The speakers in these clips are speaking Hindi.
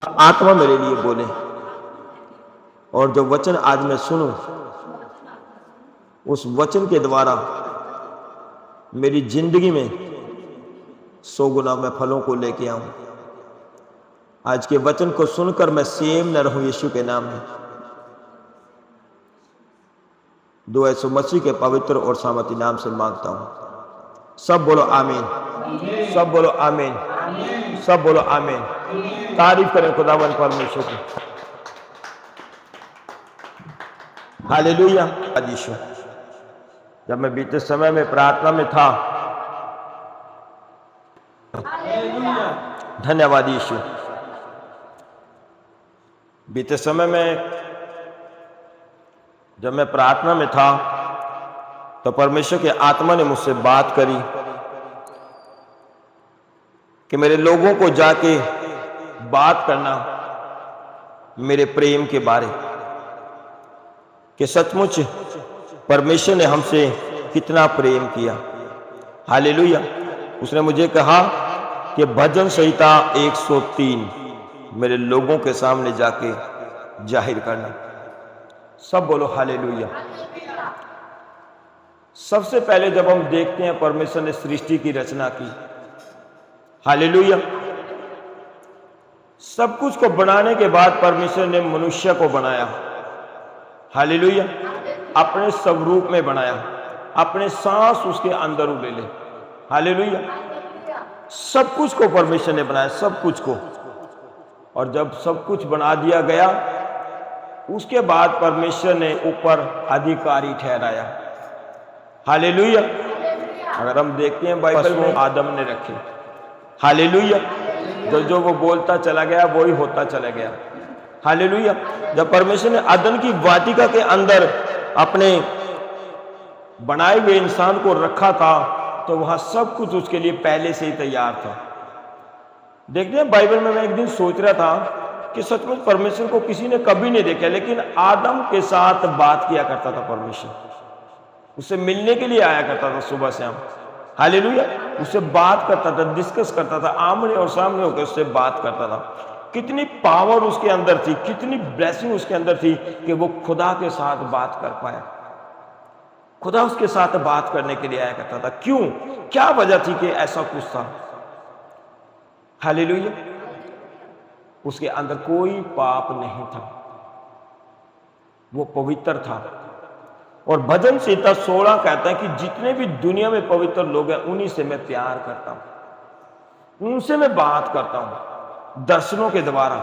आत्मा मेरे लिए बोले और जो वचन आज मैं सुनूं, उस वचन के द्वारा मेरी जिंदगी में 100 गुना मैं फलों को लेके आऊं। आज के वचन को सुनकर मैं सेम न रहूं, यीशु के नाम में। दो यीशु मसीह के पवित्र और सामर्थी नाम से मांगता हूं। सब बोलो आमीन, सब बोलो आमीन, सब बोलो आमीन। तारीफ करें खुदावंद परमेश्वर की। हालेलुया। यीशु, जब मैं बीते समय में प्रार्थना में था, धन्यवाद यीशु। बीते समय में जब मैं प्रार्थना में था तो परमेश्वर के आत्मा ने मुझसे बात करी कि मेरे लोगों को जाके बात करना मेरे प्रेम के बारे, कि सचमुच परमेश्वर ने हमसे कितना प्रेम किया। हालेलुया। उसने मुझे कहा कि भजन संहिता 103 मेरे लोगों के सामने जाके जाहिर करना। सब बोलो हालेलुया। सबसे पहले जब हम देखते हैं परमेश्वर ने सृष्टि की रचना की, हालेलुया, सब कुछ को बनाने के बाद परमेश्वर ने मनुष्य को बनाया। हालेलुया। अपने स्वरूप में बनाया, अपने सांस उसके अंदर ले ले। हालेलुया। सब कुछ को परमेश्वर ने बनाया, सब कुछ को। और जब सब कुछ बना दिया गया, उसके बाद परमेश्वर ने ऊपर अधिकारी ठहराया। हालेलुया। अगर हम देखते हैं बाइबल में, आदम ने रखे। हालेलुया। जो वो बोलता चला गया वो ही होता चला गया। हालेलुया। जब परमेश्वर ने अदन की वाटिका के अंदर अपने बनाए हुए इंसान को रखा था, तो वहां सब कुछ उसके लिए पहले से ही तैयार था। देखते हैं बाइबल में, मैं एक दिन सोच रहा था कि सचमुच परमेश्वर को किसी ने कभी नहीं देखा, लेकिन आदम के साथ बात किया करता था परमेश्वर। उससे मिलने के लिए आया करता था सुबह शाम। हालेलुया। उससे बात करता था, डिस्कस करता था, आमने और सामने होकर उससे बात करता था। कितनी पावर उसके अंदर थी, कितनी ब्लेसिंग उसके अंदर थी कि वो खुदा के साथ बात कर पाया। खुदा उसके साथ बात करने के लिए आया करता था। क्यों? क्या वजह थी कि ऐसा कुछ था? हालेलुया। उसके अंदर कोई पाप नहीं था, वो पवित्र था। और भजन संहिता 16 कहता है कि जितने भी दुनिया में पवित्र लोग हैं, उन्हीं से मैं प्यार करता हूं, उनसे मैं बात करता हूं। दर्शनों के द्वारा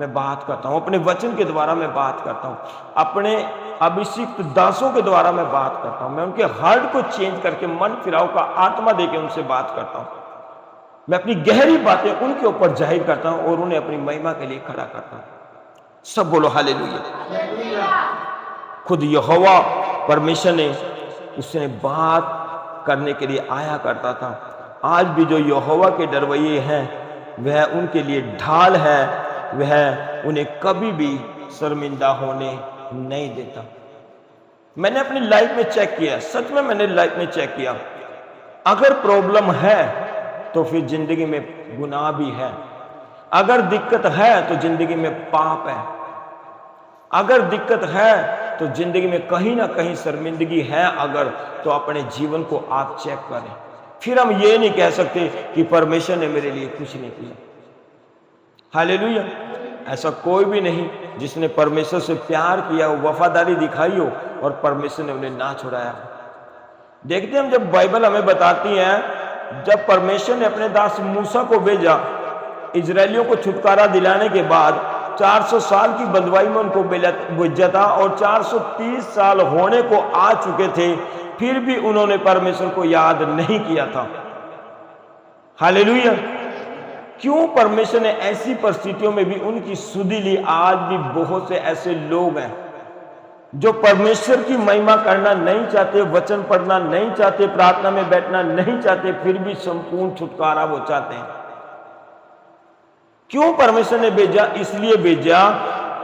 मैं बात करता हूं, अपने वचन के द्वारा मैं बात करता हूं, अपने अभिषिक्त दासों के द्वारा मैं बात करता हूं। मैं उनके हार्ट को चेंज करके, मन फिराव का आत्मा देके उनसे बात करता हूं। मैं अपनी गहरी बातें उनके ऊपर जाहिर करता हूं और उन्हें अपनी महिमा के लिए खड़ा करता हूं। सब बोलो हालेलुया। खुद यहोवा परमेश्वर ने, उसने बात करने के लिए आया करता था। आज भी जो यहोवा के डरवैये हैं, वह उनके लिए ढाल है, वह उन्हें कभी भी शर्मिंदा होने नहीं देता। मैंने अपनी लाइफ में चेक किया, सच में मैंने लाइफ में चेक किया, अगर प्रॉब्लम है तो फिर जिंदगी में गुनाह भी है। अगर दिक्कत है तो जिंदगी में पाप है। अगर दिक्कत है तो जिंदगी में कहीं ना कहीं शर्मिंदगी है। अगर तो अपने जीवन को आप चेक करें, फिर हम ये नहीं कह सकते कि परमेश्वर ने मेरे लिए कुछ नहीं किया। हालेलुया। ऐसा कोई भी नहीं जिसने परमेश्वर से प्यार किया हो, वफादारी दिखाई हो और परमेश्वर ने उन्हें ना छुड़ाया। देखते हैं हम, जब बाइबल हमें बताती है, जब परमेश्वर ने अपने दास मूसा को भेजा इजरायलियों को छुटकारा दिलाने के बाद, 400 साल की बंधुआई में उनको भेजा था और 430 साल होने को आ चुके थे, फिर भी उन्होंने परमेश्वर को याद नहीं किया था। हालेलुया। क्यों? परमेश्वर ने ऐसी परिस्थितियों में भी उनकी सुधि ली। आज भी बहुत से ऐसे लोग हैं जो परमेश्वर की महिमा करना नहीं चाहते, वचन पढ़ना नहीं चाहते, प्रार्थना में बैठना नहीं चाहते, फिर भी संपूर्ण छुटकारा वो चाहते हैं। क्यों परमेश्वर ने भेजा? इसलिए भेजा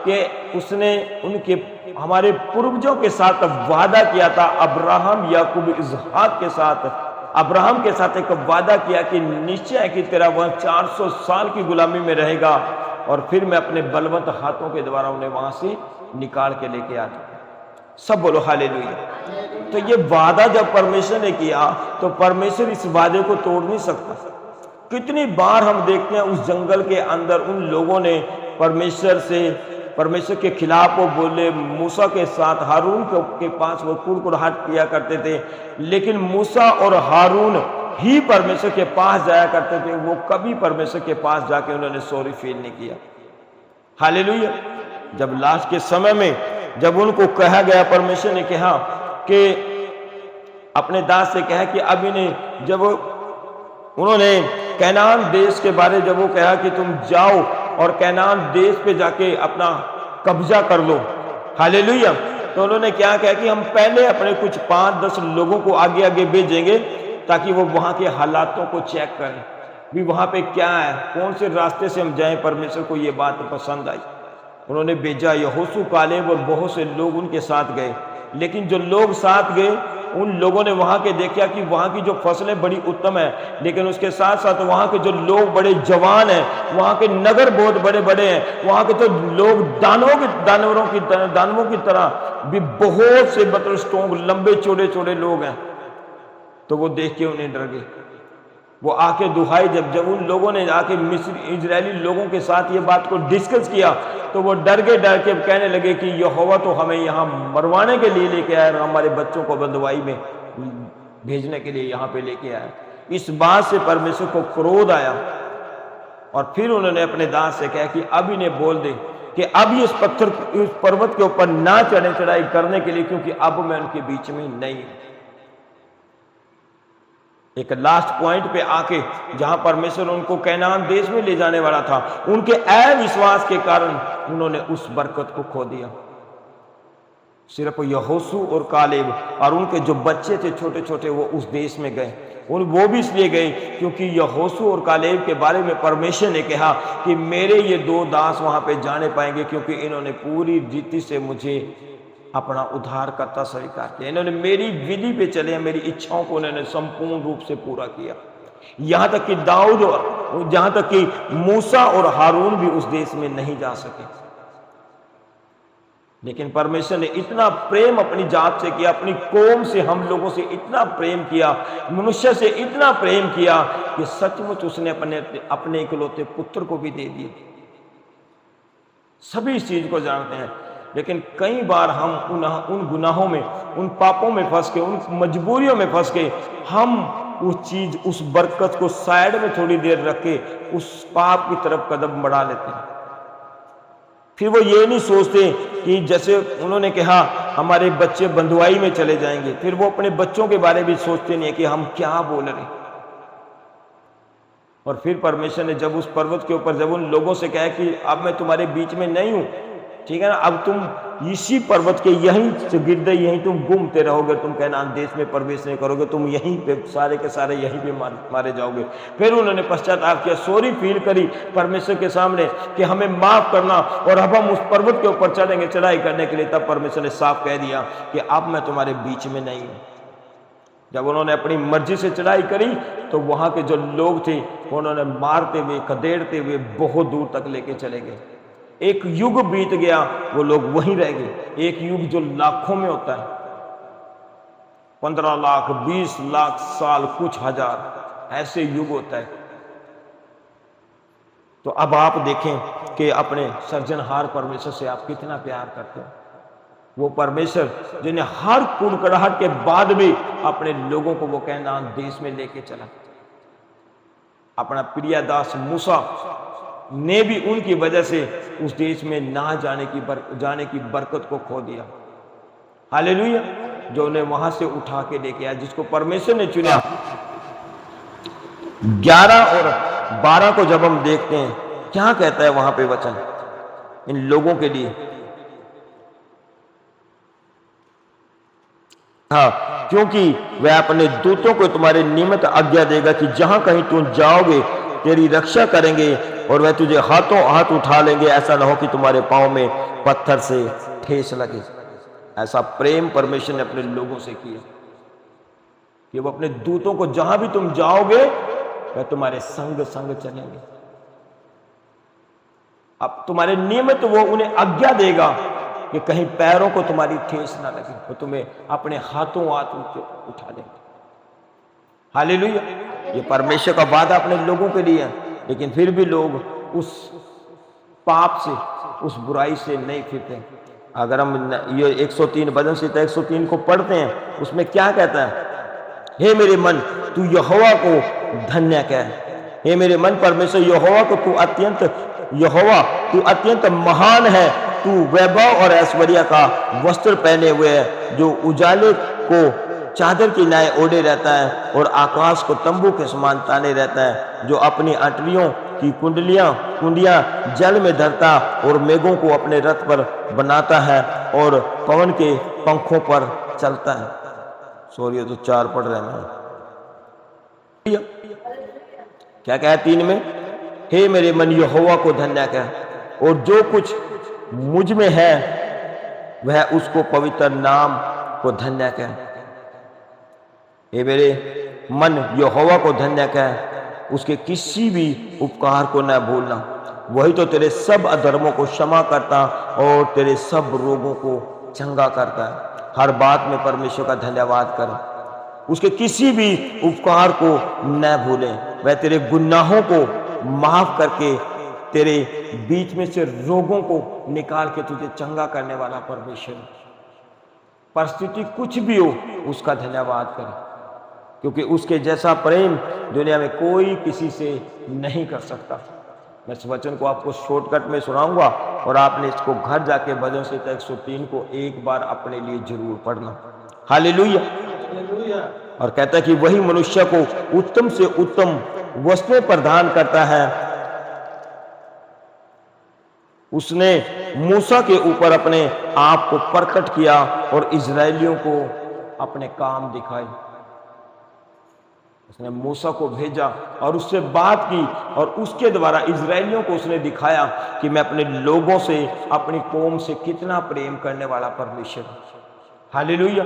कि उसने उनके, हमारे पूर्वजों के साथ वादा किया था। अब्राहम, याकूब, इसहाक के साथ, अब्राहम के साथ एक वादा किया कि निश्चय है कि तेरा वह 400 साल की गुलामी में रहेगा और फिर मैं अपने बलवंत हाथों के द्वारा उन्हें वहां से निकाल के लेके आ जाऊंगा। सब बोलो हालेलुया। तो ये वादा जब परमेश्वर ने किया तो परमेश्वर इस वादे को तोड़ नहीं सकता। कितनी बार हम देखते हैं उस जंगल के अंदर उन लोगों ने परमेश्वर के खिलाफ वो बोले, मूसा के साथ हारून के पास वो कुड़कुड़ाहट किया करते थे, लेकिन मूसा और हारून ही परमेश्वर के पास जाया करते थे। वो कभी परमेश्वर के पास जाके उन्होंने सॉरी फील नहीं किया। हालेलुया। जब लास्ट के समय में जब उनको कहा गया, परमेश्वर ने कहा कि अपने दास से कहा कि अब इन्हें, जब उन्होंने कैनान देश के बारे जब वो कहा कि तुम जाओ और कैनान देश पे जाके अपना कब्जा कर लो, हालेलुया, तो उन्होंने क्या कहा कि हम पहले अपने कुछ 5-10 लोगों को आगे आगे भेजेंगे ताकि वो वहां के हालातों को चेक करें भी वहां पे क्या है, कौन से रास्ते से हम जाएं। परमेश्वर को ये बात पसंद आई। उन्होंने भेजा, यहोशू, कालेब और बहुत से लोग उनके साथ गए। लेकिन जो लोग साथ गए उन लोगों ने वहां के देखा कि वहां की जो फसलें बड़ी उत्तम है, लेकिन उसके साथ साथ वहां के जो लोग बड़े जवान हैं, वहां के नगर बहुत बड़े बड़े हैं, वहां के तो लोग दानवों की तरह भी बहुत से मतलब स्ट्रॉन्ग, लंबे चौड़े चौड़े लोग हैं। तो वो देख के उन्हें डर गए। वो आके दुहाई, जब उन लोगों ने आके मिस्र इजरायली लोगों के साथ ये बात को डिस्कस किया तो वो डर के कहने लगे कि यहोवा तो हमें यहाँ मरवाने के लिए लेके आया, हमारे बच्चों को बंदवाई में भेजने के लिए यहाँ पे लेके आया। इस बात से परमेश्वर को क्रोध आया और फिर उन्होंने अपने दास से कहा कि अब इन्हें बोल दे कि अब इस पर्वत के ऊपर ना चढ़ाई करने के लिए, क्योंकि अब मैं उनके बीच में नहीं हूं। एक लास्ट पॉइंट पे आके जहां परमेश्वर उनको कैनान देश में ले जाने वाला था, उनके अविश्वास के कारण उन्होंने उस बरकत को खो दिया। सिर्फ यहोशू और कालेब और उनके जो बच्चे थे छोटे छोटे, वो उस देश में गए। और वो भी इसलिए गए क्योंकि यहोशू और कालेब के बारे में परमेश्वर ने कहा कि मेरे ये 2 दास वहां पे जाने पाएंगे, क्योंकि इन्होंने पूरी रीति से मुझे अपना उद्धारकर्ता स्वीकार किया। इन्होंने मेरी विधि पे चले, मेरी इच्छाओं को इन्होंने संपूर्ण रूप से पूरा किया। यहां तक कि दाऊद और जहां तक कि मूसा और हारून भी उस देश में नहीं जा सके। लेकिन परमेश्वर ने इतना प्रेम अपनी जात से किया, अपनी कौम से, हम लोगों से इतना प्रेम किया, मनुष्य से इतना प्रेम किया कि सचमुच उसने अपने इकलौते पुत्र को भी दे दिए। सभी इस चीज को जानते हैं, लेकिन कई बार हम उन गुनाहों में, उन पापों में फंस के, उन मजबूरियों में फंस के, हम उस बरकत को साइड में थोड़ी देर रख के उस पाप की तरफ कदम बढ़ा लेते हैं। फिर वो ये नहीं सोचते कि जैसे उन्होंने कहा हमारे बच्चे बंधुआई में चले जाएंगे, फिर वो अपने बच्चों के बारे में सोचते नहीं है कि हम क्या बोल रहे। और फिर परमेश्वर ने जब उस पर्वत के ऊपर जब उन लोगों से कहा कि अब मैं तुम्हारे बीच में नहीं हूं, ठीक है ना, अब तुम इसी पर्वत के यहीं गिरदे यहीं तुम घूमते रहोगे, तुम कैनान देश में प्रवेश नहीं करोगे, तुम यहीं पे सारे के सारे यहीं पे मारे जाओगे। फिर उन्होंने पश्चाताप किया, सॉरी फील करी परमेश्वर के सामने कि हमें माफ करना और अब हम उस पर्वत के ऊपर चढ़ेंगे चढ़ाई करने के लिए। तब परमेश्वर ने साफ कह दिया कि अब मैं तुम्हारे बीच में नहीं हूं। जब उन्होंने अपनी मर्जी से चढ़ाई करी तो वहां के जो लोग थे उन्होंने मारते हुए, खदेड़ते हुए बहुत दूर तक लेके चले गए। एक युग बीत गया, वो लोग वहीं रह गए। एक युग जो लाखों में होता है, 15 लाख, 20 लाख साल, कुछ हजार, ऐसे युग होता है। तो अब आप देखें कि अपने सर्जनहार परमेश्वर से आप कितना प्यार करते हो। वो परमेश्वर जिन्हें हर कुड़कड़ाहट के बाद भी अपने लोगों को वो कैनान देश में लेके चला। अपना प्रिय दास मूसा ने भी उनकी वजह से उस देश में ना जाने की बरकत को खो दिया। हालेलुया। जो उन्हें वहां से उठा के लेके आया, जिसको परमेश्वर ने चुना। 11 और 12 को जब हम देखते हैं, क्या कहता है वहां पे वचन इन लोगों के लिए। हाँ, क्योंकि वह अपने दूतों को तुम्हारे निमित्त आज्ञा देगा कि जहां कहीं तुम जाओगे तेरी रक्षा करेंगे और वह तुझे हाथों हाथ उठा लेंगे, ऐसा ना हो कि तुम्हारे पांव में पत्थर से ठेस लगे। ऐसा प्रेम परमेश्वर ने अपने लोगों से किया कि वो अपने दूतों को जहां भी तुम जाओगे वह तुम्हारे संग संग चलेंगे। अब तुम्हारे नियमित वो उन्हें आज्ञा देगा कि कहीं पैरों को तुम्हारी ठेस ना लगे, वो तुम्हें अपने हाथों हाथ उठा देगा। हालेलुया। ये परमेश्वर का वादा अपने लोगों के लिए है, लेकिन फिर भी लोग उस पाप से, उस बुराई से नहीं फिरते। अगर हम ये 103 भजन संहिता 103 को पढ़ते हैं, उसमें क्या कहता है? हे मेरे मन, तू यहोवा को धन्य कह। हे मेरे मन, परमेश्वर यहोवा को यहोवा तू अत्यंत महान है। तू वैभव और ऐश्वर्य का वस्त्र पहने हुए है, जो उजाले को चादर की न्याय ओढ़े रहता है और आकाश को तंबू के समान ताने रहता है, जो अपनी अटरियों की कुंडियां जल में धरता और मेघों को अपने रथ पर बनाता है और पवन के पंखों पर चलता है। सॉरी, तो 4 पढ़ रहे हैं। क्या कहा 3 में? हे मेरे मन, यहोवा को धन्य कह, और जो कुछ मुझ में है वह उसको पवित्र नाम को धन्य कह। हे मेरे मन, यहोवा को धन्य कह, उसके किसी भी उपकार को न भूलना। वही तो तेरे सब अधर्मों को क्षमा करता और तेरे सब रोगों को चंगा करता है। हर बात में परमेश्वर का धन्यवाद कर, उसके किसी भी उपकार को न भूले। वह तेरे गुनाहों को माफ करके तेरे बीच में से रोगों को निकाल के तुझे चंगा करने वाला परमेश्वर। परिस्थिति कुछ भी हो, उसका धन्यवाद कर, क्योंकि उसके जैसा प्रेम दुनिया में कोई किसी से नहीं कर सकता। मैं इस वचन को आपको शॉर्टकट में सुनाऊंगा और आपने इसको घर जाके भजन संहिता 103 को एक बार अपने लिए जरूर पढ़ना। हालेलुया। और कहता है कि वही मनुष्य को उत्तम से उत्तम वस्तुएं प्रदान करता है। उसने मूसा के ऊपर अपने आप को प्रकट किया और इजरायलियों को अपने काम दिखाए। उसने मूसा को भेजा और उससे बात की और उसके द्वारा इजरायलियों को उसने दिखाया कि मैं अपने लोगों से, अपनी कौम से कितना प्रेम करने वाला परमेश्वर। हालेलुया।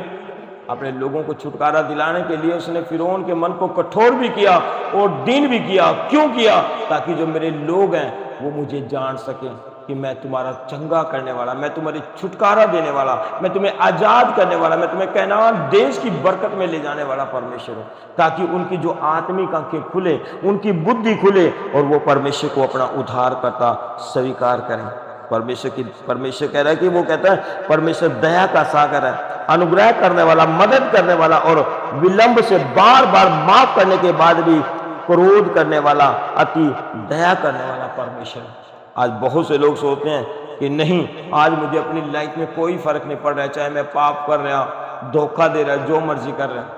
अपने लोगों को छुटकारा दिलाने के लिए उसने फिरौन के मन को कठोर भी किया और दीन भी किया। क्यों किया? ताकि जो मेरे लोग हैं वो मुझे जान सके कि मैं तुम्हारा चंगा करने वाला, मैं तुम्हारी छुटकारा देने वाला, मैं तुम्हें आजाद करने वाला, मैं तुम्हें कनान देश की बरकत में ले जाने वाला परमेश्वर हूं, ताकि उनकी जो आत्मिक आंखें खुले, उनकी बुद्धि खुले और वो परमेश्वर को अपना उद्धारकर्ता स्वीकार करें। परमेश्वर कह रहा है कि वो कहता है परमेश्वर दया का सागर है, अनुग्रह करने वाला, मदद करने वाला और विलंब से बार बार माफ करने के बाद भी क्रोध करने वाला, अति दया करने वाला परमेश्वर। आज बहुत से लोग सोचते हैं कि नहीं, आज मुझे अपनी लाइफ में कोई फर्क नहीं पड़ रहा है, चाहे मैं पाप कर रहा, धोखा दे रहा, जो मर्जी कर रहा है।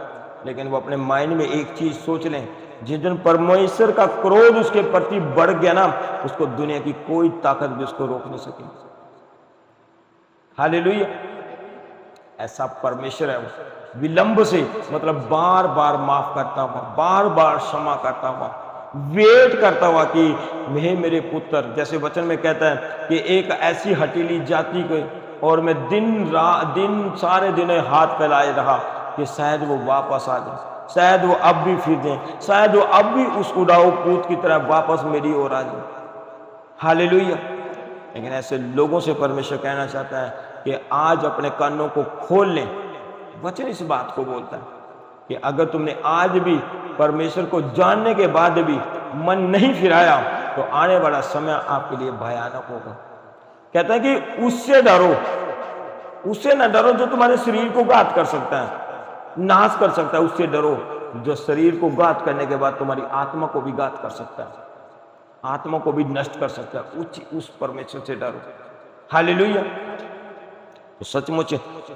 लेकिन वो अपने माइंड में एक चीज सोच लें, जिस दिन परमेश्वर का क्रोध उसके प्रति बढ़ गया ना, उसको दुनिया की कोई ताकत भी उसको रोक नहीं सकेगी। हालेलुया। ऐसा परमेश्वर है। विलंब से मतलब बार बार माफ करता हुआ, बार बार क्षमा करता हुआ, वेट करता हुआ कि मेरे पुत्र, जैसे वचन में कहता है कि एक ऐसी हटीली जाति को, और मैं दिन सारे दिन हाथ फैलाए रहा कि शायद वो वापस आ जाए, शायद वो अब भी फिर जाए, शायद वो अब भी उस उड़ाऊ पूत की तरह वापस मेरी ओर आ जाए। हालेलुया। लेकिन ऐसे लोगों से परमेश्वर कहना चाहता है कि आज अपने कानों को खोल लें। वचन इस बात को बोलता है कि अगर तुमने आज भी परमेश्वर को जानने के बाद भी मन नहीं फिराया तो आने वाला समय आपके लिए भयानक होगा। कहता है कि उससे डरो, उससे ना डरो जो तुम्हारे शरीर को घात कर सकता है, नाश कर सकता है। उससे डरो जो शरीर को घात करने के बाद तुम्हारी आत्मा को भी घात कर सकता है, आत्मा को भी नष्ट कर सकता है। उस परमेश्वर से डरो। हालेलुया। तो सचमुच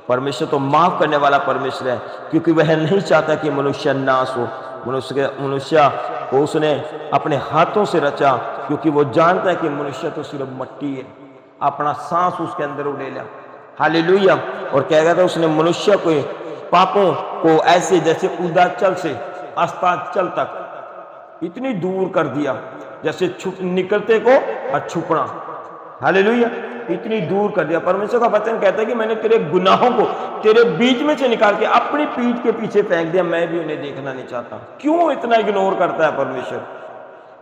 परमेश्वर तो माफ करने वाला परमेश्वर है, क्योंकि वह नहीं चाहता कि मनुष्य नाश हो। मनुष्य को उसने अपने हाथों से रचा, क्योंकि वो जानता है कि मनुष्य तो सिर्फ मट्टी है, अपना सांस उसके अंदर उड़ेला। हालेलुया। और क्या कहता है, उसने मनुष्य को, पापों को ऐसे जैसे उदाचल से अस्ताचल तक इतनी दूर कर दिया, जैसे निकलते को और छुपना। हालेलुया। इतनी दूर कर दिया। परमेश्वर का वचन कहता है कि मैंने तेरे गुनाहों को तेरे बीच में से निकाल के अपनी पीठ के पीछे फेंक दिया, मैं भी उन्हें देखना नहीं चाहता। क्यों इतना इग्नोर करता है परमेश्वर?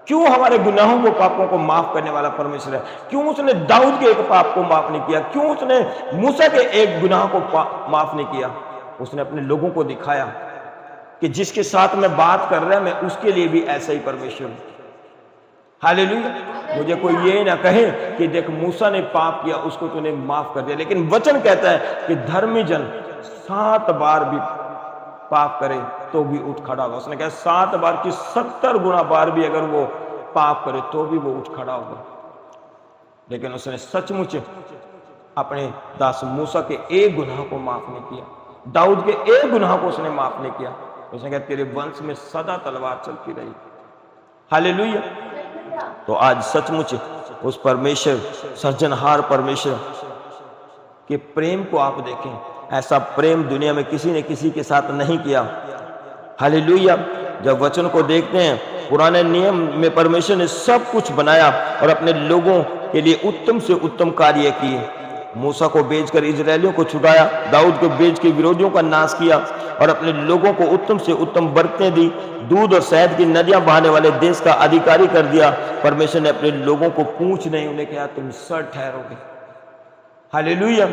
क्यों हमारे गुनाहों को, पापों को माफ करने वाला परमेश्वर है। क्यों उसने दाऊद के एक पाप को माफ नहीं किया, क्यों उसने मूसा के एक गुनाह को माफ नहीं किया। उसने अपने लोगों को दिखाया कि जिसके साथ मैं बात कर रहा, मैं उसके लिए भी ऐसा ही परमेश्वर हूं। हालेलुया। मुझे कोई ये ना कहे कि देख मूसा ने पाप किया, उसको तूने माफ कर दिया, लेकिन वचन कहता है कि धर्मी जन 7 बार भी पाप करे तो भी उठ खड़ा होगा। उसने कहा 7 बार की 70 गुना बार भी अगर वो पाप करे तो भी वो उठ खड़ा होगा। लेकिन उसने सचमुच अपने दास मूसा के एक गुनाह को माफ नहीं किया, दाऊद के एक गुनाह को उसने माफ नहीं किया। उसने कहा तेरे वंश में सदा तलवार चलती रही। हालेलुया। तो आज सचमुच उस परमेश्वर, सृजनहार परमेश्वर के प्रेम को आप देखें। ऐसा प्रेम दुनिया में किसी ने किसी के साथ नहीं किया। हालेलुया। जब वचन को देखते हैं, पुराने नियम में परमेश्वर ने सब कुछ बनाया और अपने लोगों के लिए उत्तम से उत्तम कार्य किए। मूसा को भेजकर इजरायलियों को छुड़ाया, दाऊद को भेज के विरोधियों का नाश किया और अपने लोगों को उत्तम से उत्तम बरकतें दी। दूध और शहद की नदियां बहाने वाले देश का अधिकारी कर दिया। परमेश्वर ने अपने लोगों को पूछ नहीं, उन्हें कहा तुम सर ठहरोगे। हालेलुया।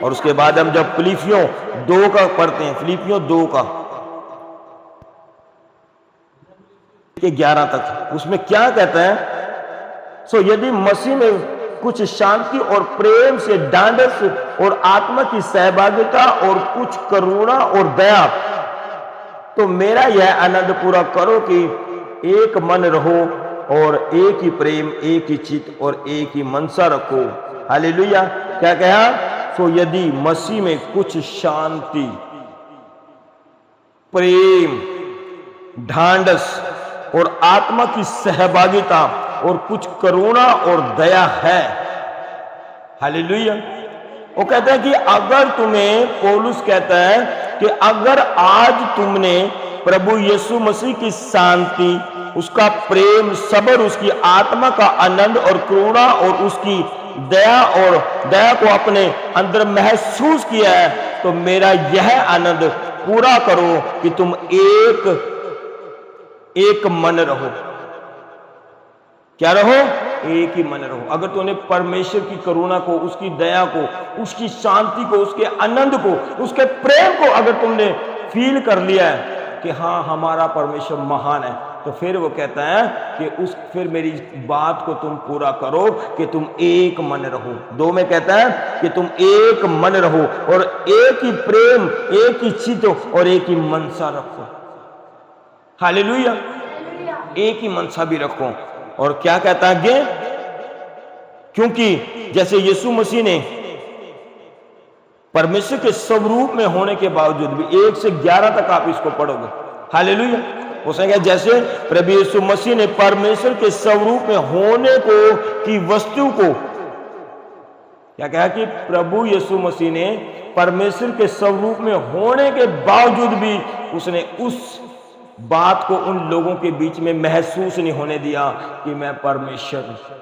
और उसके बाद हम जब फिलिपियों 2 का पढ़ते हैं, फिलिपियों 2 का 11 तक, उसमें क्या कहता है। सो यदि मसीह में कुछ शांति और प्रेम से ढांढस और आत्मा की सहभागिता और कुछ करुणा और दया, तो मेरा यह आनंद पूरा करो कि एक मन रहो और एक ही प्रेम, एक ही चित्त और एक ही मनसा रखो। हालेलुया। क्या कहा। सो यदि मसीह में कुछ शांति, प्रेम, ढांढस और आत्मा की सहभागिता और कुछ करुणा और दया है। हालेलुया। वो कहता है कि अगर तुम्हें, पौलुस कहता है कि अगर आज तुमने प्रभु यीशु मसीह की शांति, उसका प्रेम, सब्र, उसकी आत्मा का आनंद और करुणा और उसकी दया को अपने अंदर महसूस किया है, तो मेरा यह आनंद पूरा करो कि तुम एक मन रहो। क्या रहो। एक ही मन रहो। अगर तूने परमेश्वर की करुणा को, उसकी दया को, उसकी शांति को, उसके आनंद को, उसके प्रेम को अगर तुमने फील कर लिया है कि हाँ हमारा परमेश्वर महान है, तो फिर वो कहता है कि फिर मेरी बात को तुम पूरा करो कि तुम एक मन रहो। 2 में कहता है कि तुम एक मन रहो और एक ही प्रेम, एक ही चित्त और एक ही मनसा रखो। हालेलुया। एक ही मनसा भी रखो। और क्या कहता है आगे। क्योंकि जैसे यीशु मसीह ने परमेश्वर के स्वरूप में होने के बावजूद भी, 1 से 11 तक आप इसको पढ़ोगे। हालेलुया। उसने कहा जैसे प्रभु यीशु मसीह ने परमेश्वर के स्वरूप में होने को की वस्तु को, क्या कहा कि प्रभु यीशु मसीह ने परमेश्वर के स्वरूप में होने के बावजूद भी उसने उस बात को उन लोगों के बीच में महसूस नहीं होने दिया कि मैं परमेश्वर हूं।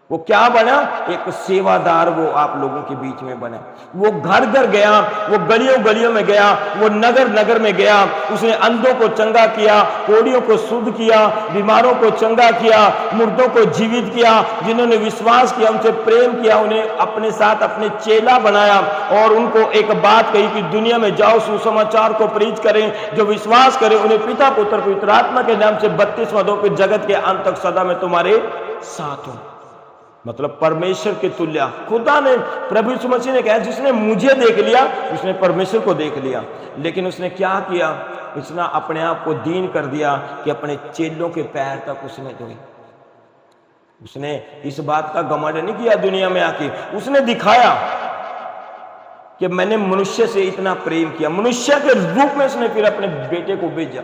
वो क्या बना। एक सेवादार वो आप लोगों के बीच में बना। वो घर घर गया, वो गलियों गलियों में गया, वो नगर नगर में गया। उसने अंधों को चंगा किया, कोढ़ियों को शुद्ध किया, बीमारों को चंगा किया, मुर्दों को जीवित किया। जिन्होंने विश्वास किया उनसे प्रेम किया, उन्हें अपने साथ अपने चेला बनाया और उनको एक बात कही कि दुनिया में जाओ, सुसमाचार को प्रीच करें। जो विश्वास करे उन्हें पिता पुत्र पवित्र आत्मा के नाम से बपतिस्मा दो, फिर जगत के अंत तक सदा मैं तुम्हारे साथ हूं। मतलब परमेश्वर के तुल्य खुदा ने, प्रभु यीशु मसीह ने कहा जिसने मुझे देख लिया उसने परमेश्वर को देख लिया। लेकिन उसने क्या किया। इसने अपने आप को दीन कर दिया कि अपने चेलों के पैर तक उसने धोए। उसने इस बात का घमंड नहीं किया दुनिया में आके। उसने दिखाया कि मैंने मनुष्य से इतना प्रेम किया। मनुष्य के रूप में उसने फिर अपने बेटे को भेजा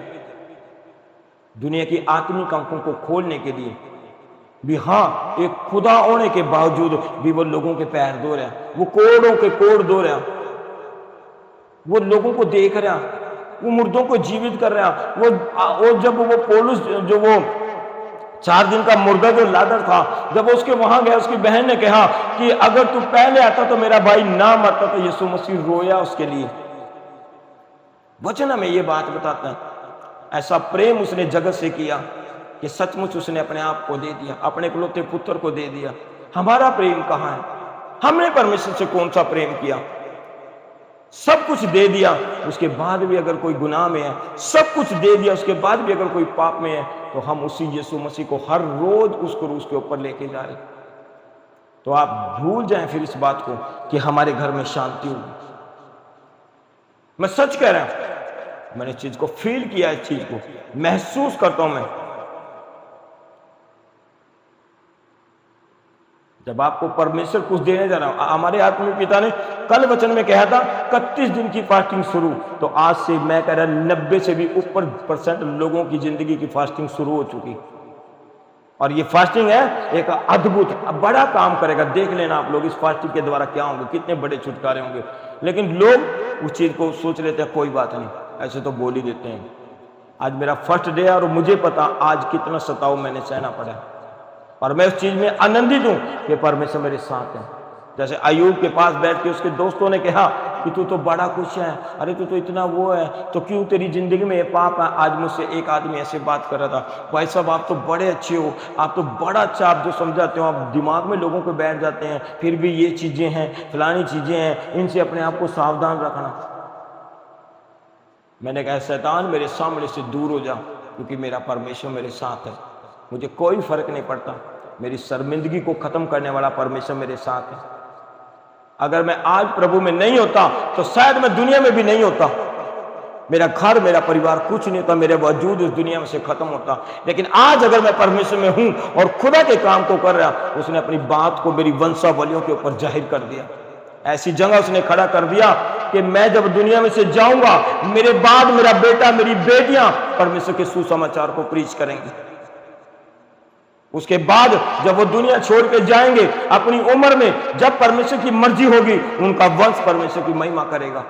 दुनिया की आत्मिक आंखों को खोलने के लिए भी। हाँ, एक खुदा होने के बावजूद भी वो लोगों के पैर धो रहा, वो कोड़ों के कोड़ धो रहा, वो लोगों को देख रहा, वो मुर्दों को जीवित कर रहा। वो जब वो पौलुस जो वो 4 दिन का मुर्दा जो लादर था, जब उसके वहां गया, उसकी बहन ने कहा कि अगर तू पहले आता तो मेरा भाई ना मरता। तो यीशु मसीह रोया उसके लिए। वचन में ये बात बताता है, ऐसा प्रेम उसने जगत से किया कि सचमुच उसने अपने आप को दे दिया, अपने इकलौते पुत्र को दे दिया। हमारा प्रेम कहाँ है? हमने परमेश्वर से कौन सा प्रेम किया? सब कुछ दे दिया, उसके बाद भी अगर कोई गुनाह में है, सब कुछ दे दिया, उसके बाद भी अगर कोई पाप में है, तो हम उसी यीशु मसीह को हर रोज उस क्रूस के ऊपर लेके जा रहे। तो आप भूल जाएं फिर इस बात को कि हमारे घर में शांति होगी। मैं सच कह रहा हूं, मैंने इस चीज को फील किया, इस चीज को महसूस करता हूं मैं। जब आपको परमेश्वर कुछ देने जा रहा हूं, हमारे आत्मिक पिता ने कल वचन में कहा था 31 दिन की फास्टिंग शुरू, तो आज से मैं कह रहा 90 से भी ऊपर % लोगों की जिंदगी की फास्टिंग शुरू हो चुकी। और ये फास्टिंग है एक अद्भुत बड़ा काम करेगा। देख लेना आप लोग इस फास्टिंग के द्वारा क्या होंगे, कितने बड़े छुटकारे होंगे। लेकिन लोग उस चीज को सोच लेते हैं कोई बात नहीं, ऐसे तो बोल ही देते हैं। आज मेरा फर्स्ट डे है और मुझे पता आज कितना सताव मैंने सहना पड़ा है, और मैं उस चीज में आनंदित हूं कि परमेश्वर मेरे साथ है। जैसे अय्यूब के पास बैठ के उसके दोस्तों ने कहा कि तू तो बड़ा खुश है, अरे तू तो इतना वो है, तो क्यों तेरी जिंदगी में ये पाप है? आज मुझसे एक आदमी ऐसे बात कर रहा था, भाई साहब आप तो बड़े अच्छे हो, आप तो बड़ा अच्छा, आप जो समझाते हो आप दिमाग में लोगों को बैठ जाते हैं, फिर भी ये चीजें हैं, फलानी चीजें हैं, इनसे अपने आप को सावधान रखना। मैंने कहा शैतान मेरे सामने से दूर हो जा, क्योंकि मेरा परमेश्वर मेरे साथ है, मुझे कोई फर्क नहीं पड़ता। मेरी शर्मिंदगी को खत्म करने वाला परमेश्वर मेरे साथ है। अगर मैं आज प्रभु में नहीं होता तो शायद मैं दुनिया में भी नहीं होता, मेरा घर मेरा परिवार कुछ नहीं होता, मेरे वजूद इस दुनिया में से खत्म होता। लेकिन आज अगर मैं परमेश्वर में हूं और खुदा के काम को कर रहा, उसने अपनी बात को मेरी वंशावलियों के ऊपर जाहिर कर दिया। ऐसी जगह उसने खड़ा कर दिया कि मैं जब दुनिया में से जाऊंगा, मेरे बाद मेरा बेटा मेरी बेटियां परमेश्वर के सुसमाचार को प्रीच करेंगे। उसके बाद जब वो दुनिया छोड़ के जाएंगे अपनी उम्र में, जब परमेश्वर की मर्जी होगी, उनका वंश परमेश्वर की महिमा करेगा।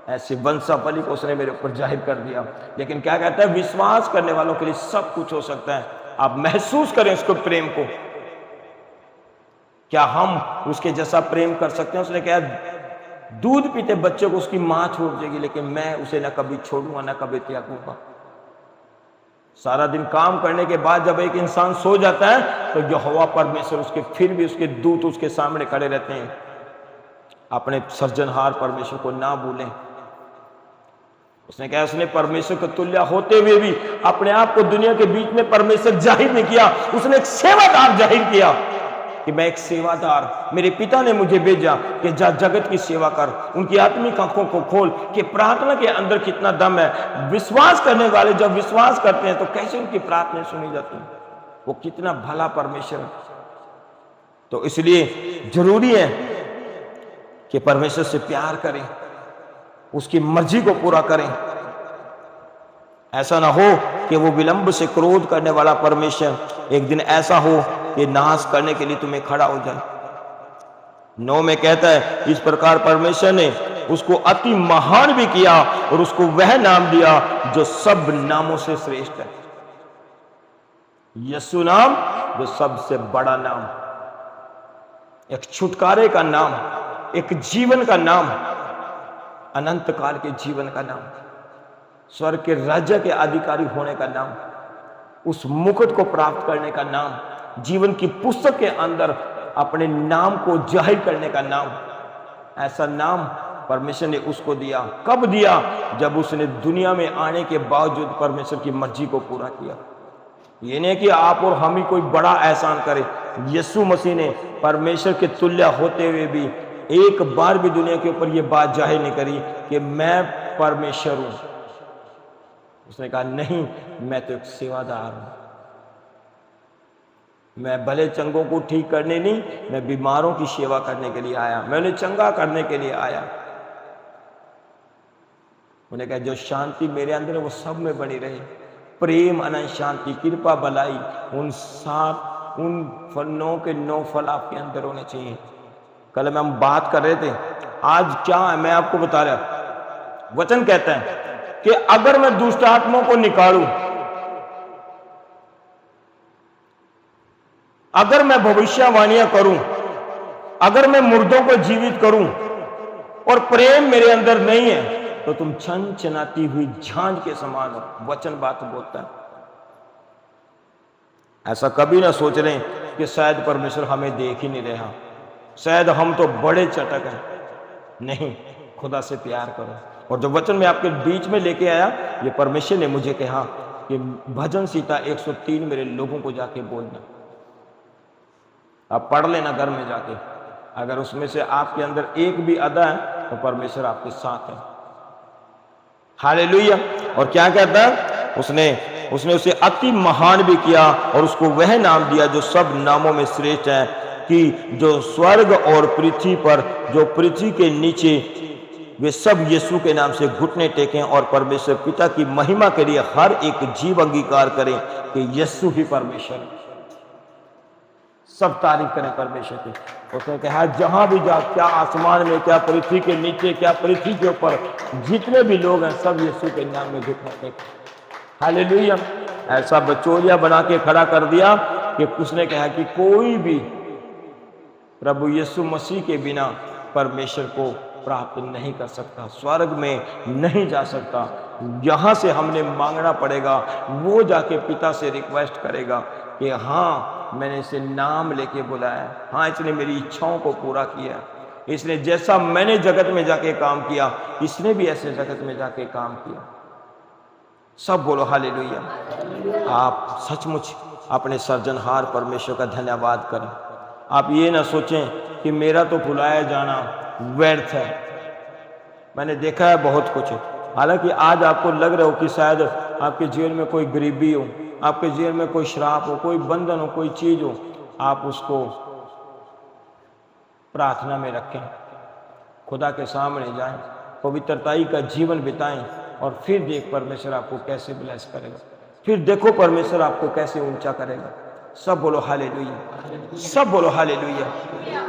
ऐसे वंशावली को उसने मेरे ऊपर जाहिर कर दिया। लेकिन क्या कहता है, विश्वास करने वालों के लिए सब कुछ हो सकता है। आप महसूस करें उसको, प्रेम को। क्या हम उसके जैसा प्रेम कर सकते हैं? उसने कहा दूध पीते बच्चे को उसकी मां छोड़ देगी, लेकिन मैं उसे न कभी छोड़ूंगा न कभी त्यागूंगा। सारा दिन काम करने के बाद जब एक इंसान सो जाता है तो यहोवा परमेश्वर उसके फिर भी उसके दूत उसके सामने खड़े रहते हैं। अपने सृजनहार परमेश्वर को ना भूलें। उसने कहा उसने परमेश्वर के तुल्य होते हुए भी अपने आप को दुनिया के बीच में परमेश्वर जाहिर नहीं किया। उसने एक सेवादार जाहिर किया कि मैं एक सेवादार, मेरे पिता ने मुझे भेजा कि जा जगत की सेवा कर। उनकी आत्मिक आंखों को खोल कि प्रार्थना के अंदर कितना दम है। विश्वास करने वाले जब विश्वास करते हैं तो कैसे उनकी प्रार्थना सुनी जाती है। वो कितना भला परमेश्वर है। तो इसलिए जरूरी है कि परमेश्वर से प्यार करें, उसकी मर्जी को पूरा करें। ऐसा ना हो कि वो विलंब से क्रोध करने वाला परमेश्वर एक दिन ऐसा हो कि नाश करने के लिए तुम्हें खड़ा हो जाए। 9 में कहता है, इस प्रकार परमेश्वर ने उसको अति महान भी किया और उसको वह नाम दिया जो सब नामों से श्रेष्ठ है। यीशु नाम जो सबसे बड़ा नाम, एक छुटकारे का नाम, एक जीवन का नाम, अनंत काल के जीवन का नाम, स्वर्ग के राज्य के अधिकारी होने का नाम, उस मुकुट को प्राप्त करने का नाम, जीवन की पुस्तक के अंदर अपने नाम को जाहिर करने का नाम। ऐसा नाम परमेश्वर ने उसको दिया। कब दिया? जब उसने दुनिया में आने के बावजूद परमेश्वर की मर्जी को पूरा किया। ये नहीं कि आप और हम ही कोई बड़ा एहसान करें। यीशु मसीह ने परमेश्वर के तुल्य होते हुए भी एक बार भी दुनिया के ऊपर यह बात जाहिर नहीं करी कि मैं परमेश्वर हूं। उसने कहा नहीं, मैं तो एक सेवादार हूं। मैं भले चंगों को ठीक करने नहीं, मैं बीमारों की सेवा करने के लिए आया, मैं उन्हें चंगा करने के लिए आया। उन्हें कहा जो शांति मेरे अंदर है वो सब में बनी रहे। प्रेम, अनंत शांति, कृपा, भलाई, उन फलों के 9 फल आपके अंदर होने चाहिए। कल हम बात कर रहे थे, आज क्या है मैं आपको बता रहा। वचन कहता है कि अगर मैं दुष्ट आत्माओं को निकालूं, अगर मैं भविष्यवाणियां करूं, अगर मैं मुर्दों को जीवित करूं और प्रेम मेरे अंदर नहीं है तो तुम छनछनाती हुई झांझ के समान हो। वचन बात बोलता है। ऐसा कभी ना सोच रहे कि शायद परमेश्वर हमें देख ही नहीं रहा, शायद हम तो बड़े चटक हैं। नहीं, खुदा से प्यार करो। और जो वचन मैं आपके बीच में लेके आया, ये परमेश्वर ने मुझे कहा कि भजन संहिता 103 मेरे लोगों को जाके बोलना। आप पढ़ लेना घर में जाके, अगर उसमें से आपके अंदर एक भी अदा है तो परमेश्वर आपके साथ है। हालेलुया। और क्या कहता है, उसने उसे अति महान भी किया और उसको वह नाम दिया जो सब नामों में श्रेष्ठ है, कि जो स्वर्ग और पृथ्वी पर, जो पृथ्वी के नीचे, वे सब यीशु के नाम से घुटने टेकें और परमेश्वर पिता की महिमा के लिए हर एक जीव अंगीकार करें कि यीशु ही परमेश्वर है। सब तारीफ करें परमेश्वर की। उसने कहा जहां भी जाओ, क्या आसमान में, क्या पृथ्वी के नीचे, क्या पृथ्वी के ऊपर, जितने भी लोग हैं सब यीशु के नाम में घुटने टेकें। हालेलुया। ऐसा बचोलिया बना के खड़ा कर दिया कि उसने कहा कि कोई भी प्रभु यीशु मसीह के बिना परमेश्वर को प्राप्त नहीं कर सकता, स्वर्ग में नहीं जा सकता। यहां से हमने मांगना पड़ेगा, वो जाके पिता से रिक्वेस्ट करेगा कि हाँ मैंने इसे नाम लेके बुलाया, हाँ इसने मेरी इच्छाओं को पूरा किया, इसने जैसा मैंने जगत में जाके काम किया इसने भी ऐसे जगत में जाके काम किया। सब बोलो हालेलुया। आप सचमुच अपने सर्जनहार परमेश्वर का धन्यवाद करें। आप ये ना सोचें कि मेरा तो बुलाया जाना व्यर्थ है। मैंने देखा है बहुत कुछ, हालांकि आज आपको लग रहा हो कि शायद आपके जीवन में कोई गरीबी हो, आपके जीवन में कोई श्राप हो, कोई बंधन हो, कोई चीज हो, आप उसको प्रार्थना में रखें, खुदा के सामने जाएं, पवित्रताई का जीवन बिताएं और फिर देख परमेश्वर आपको कैसे ब्लेस करेगा, फिर देखो परमेश्वर आपको कैसे ऊंचा करेगा। सब बोलो हालेलुया, सब बोलो हालेलुया।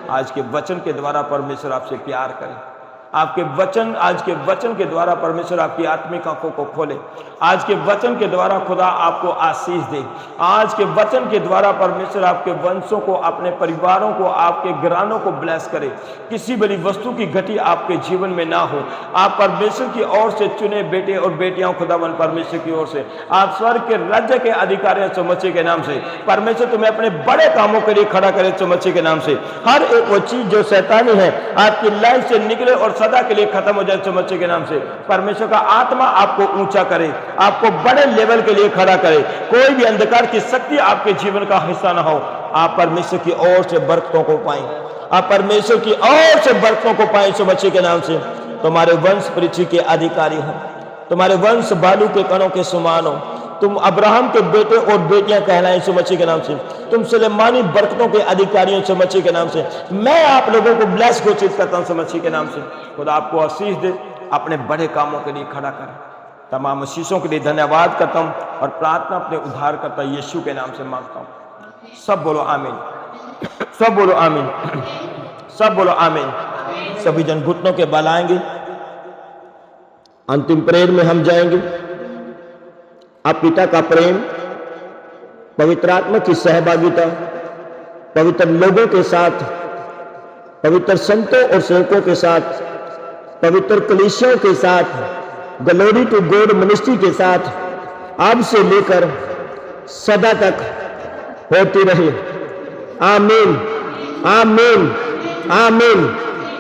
आज के वचन के द्वारा परमेश्वर आपसे प्यार करे, आपके वचन, आज के वचन के द्वारा परमेश्वर आपकी आत्मिक आंखों को खोले, आज के वचन के द्वारा खुदा आपको आशीष दे, आज के वचन के द्वारा परमेश्वर आपके वंशों को, अपने परिवारों को, आपके घरानों को ब्लेस करे। किसी बड़ी वस्तु की घटी आपके जीवन में ना हो। आप परमेश्वर की ओर से चुने बेटे और बेटियां, खुदावन परमेश्वर की ओर से आप स्वर्ग के राज्य के अधिकारी हैं मसीह के नाम से। परमेश्वर तुम्हें अपने बड़े कामों के लिए खड़ा करे मसीह के नाम से। हर एक वो चीज जो शैतानी है आपकी लाइफ से निकले और सदा के लिए खत्म हो जाए मसीह के नाम से। परमेश्वर का आत्मा आपको ऊंचा करे, आपको बड़े लेवल के लिए खड़ा करे। कोई भी अंधकार की शक्ति आपके जीवन का हिस्सा ना हो। आप परमेश्वर की ओर से बरकतों को पाएं, आप परमेश्वर की ओर से बरकतों को पाएं मसीह के नाम से। तुम्हारे वंश पृथ्वी के अधिकारी हो, तुम्हारे वंश बालू के कणों के समान हो। तुम अब्राहम के बेटे और बेटियां कहलाए मसीह के नाम से। तुम सुलेमानी बरकतों के अधिकारी हो मसीह के नाम से। मैं आप लोगों को ब्लेस घोषित करता हूं मसीह के नाम से। खुदा आपको आशीष दे, अपने बड़े कामों के लिए खड़ा करे। तमाम आशीषों के लिए धन्यवाद करता हूं और प्रार्थना अपने उद्धारकर्ता यीशु के नाम से मांगता हूं। सब बोलो आमीन, सब बोलो आमीन, सब बोलो आमीन। सभी जन घुटनों के बल आएंगे, अंतिम प्रेयर में हम जाएंगे। अब पिता का प्रेम, पवित्र आत्मा की सहभागिता, पवित्र लोगों के साथ, पवित्र संतों और सेवकों के साथ, पवित्र कलीसियों के साथ, ग्लोरी टू गॉड मिनिस्ट्री के साथ अब से लेकर सदा तक होती रहे। आमीन, आमीन, आमीन।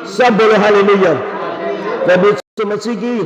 सब बोलो हालेलुया। प्रभु यीशु मसीह की